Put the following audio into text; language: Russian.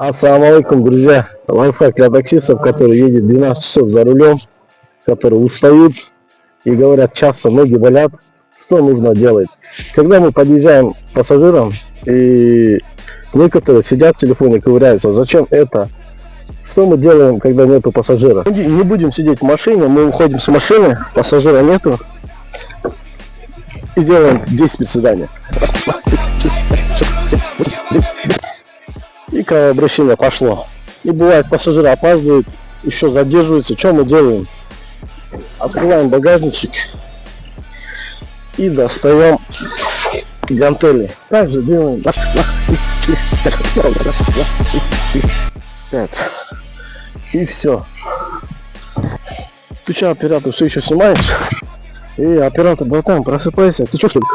Ассаламу алейкум, друзья. Лайфхак для таксистов, которые едут 12 часов за рулем, которые устают и говорят, часто ноги болят. Что нужно делать? Когда мы подъезжаем к пассажирам и некоторые сидят в телефоне, ковыряются, зачем это? Что мы делаем, когда нету пассажира? Не будем сидеть в машине, мы уходим с машины, пассажира нету и делаем 10 приседаний. И кровообращение пошло. И бывает, пассажиры опаздывают, еще задерживаются. Что мы делаем? Открываем багажничек и достаем гантели. Также делаем. И все. Ты что, оператор, все еще снимаешь? И оператор, братан, просыпайся. Ты что, что ли?